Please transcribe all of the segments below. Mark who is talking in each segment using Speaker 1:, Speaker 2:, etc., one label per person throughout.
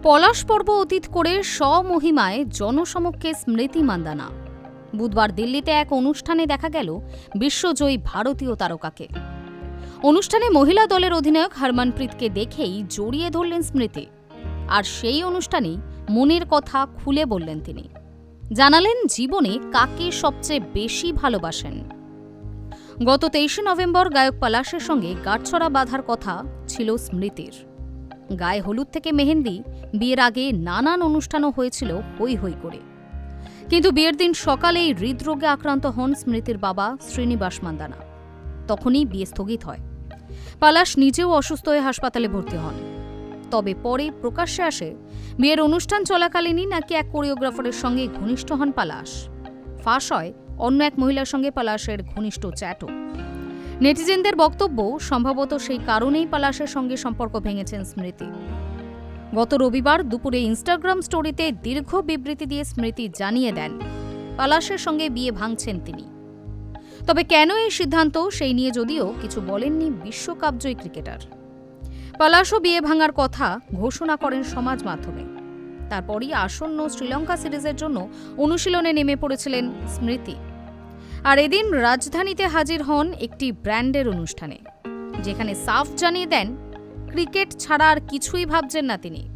Speaker 1: পলাশ পর্ব অতীত করে স্বমহিমায় জনসমক্ষে স্মৃতি মান্দানা। বুধবার দিল্লিতে এক অনুষ্ঠানে দেখা গেল বিশ্বজয়ী ভারতীয় তারকাকে। অনুষ্ঠানে মহিলা দলের অধিনায়ক হরমনপ্রীতকে দেখেই জড়িয়ে ধরলেন স্মৃতি। আর সেই অনুষ্ঠানেই মনের কথা খুলে বললেন তিনি। জানালেন জীবনে কাকে সবচেয়ে বেশি ভালোবাসেন। গত 23 নভেম্বর গায়ক পলাশের সঙ্গে গাঁটছড়া বাঁধার কথা ছিল স্মৃতির। গায়ে হলুদ থেকে মেহেন্দি, বিয়ের আগে নানান অনুষ্ঠানও হয়েছিল হই হই করে। কিন্তু বিয়ের দিন সকালেই হৃদরোগে আক্রান্ত হন স্মৃতির বাবা শ্রীনিবাস মান্দানা। তখনই বিয়ে স্থগিত হয়। পলাশ নিজেও অসুস্থ হয়ে হাসপাতালে ভর্তি হন। তবে পরে প্রকাশ্যে আসে বিয়ের অনুষ্ঠান চলাকালীনই নাকি এক কোরিওগ্রাফারের সঙ্গে ঘনিষ্ঠ হন পলাশ। ফাঁস হয় অন্য এক মহিলার সঙ্গে পলাশের ঘনিষ্ঠ চ্যাটও। নেটিজেনদের বক্তব্য, সম্ভবত সেই কারণেই পলাশের সঙ্গে সম্পর্ক ভেঙেছেন স্মৃতি। গত রবিবার দুপুরে ইনস্টাগ্রাম স্টোরিতে দীর্ঘ বিবৃতি দিয়ে স্মৃতি জানিয়ে দেন পলাশের সঙ্গে বিয়ে ভাঙছেন তিনি। তবে কেন এই সিদ্ধান্ত সেই নিয়ে যদিও কিছু বলেননি বিশ্বকাপজয়ী ক্রিকেটার। পলাশও বিয়ে ভাঙার কথা ঘোষণা করেন সমাজ মাধ্যমে। তারপরই আসন্ন শ্রীলঙ্কা সিরিজের জন্য অনুশীলনে নেমে পড়েছিলেন স্মৃতি। আর এদিন রাজধানীতে হাজির হন একটি ব্র্যান্ডের অনুষ্ঠানে, যেখানে সাফ জানিয়ে দেন ক্রিকেট ছাড়া আর কিছুই ভাবছেন না তিনি।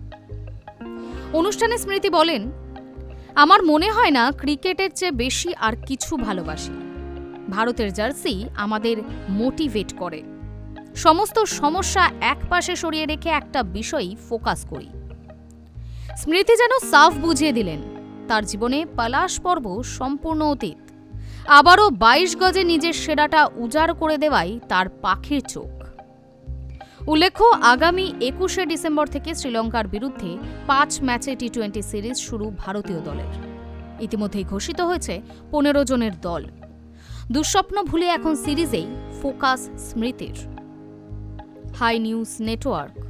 Speaker 1: অনুষ্ঠানে স্মৃতি বলেন, আমার মনে হয় না ক্রিকেটের চেয়ে বেশি আর কিছু ভালোবাসি। ভারতের জার্সি আমাদের মোটিভেট করে। সমস্ত সমস্যা একপাশে সরিয়ে রেখে একটা বিষয়ই ফোকাস করি। স্মৃতি যেন সাফ বুঝিয়ে দিলেন তার জীবনে পলাশ পর্ব সম্পূর্ণ অতীত। আবারও 22 গজে নিজের সেরাটা উজাড় করে দেওয়াই তার পাখির চোখ। উল্লেখ্য, আগামী 21শে ডিসেম্বর থেকে শ্রীলঙ্কার বিরুদ্ধে 5 ম্যাচে টি-20 সিরিজ শুরু ভারতীয় দলের। ইতিমধ্যেই ঘোষিত হয়েছে 15 জনের দল। দুঃস্বপ্ন ভুলে এখন সিরিজেই ফোকাস স্মৃতির। Hi news network.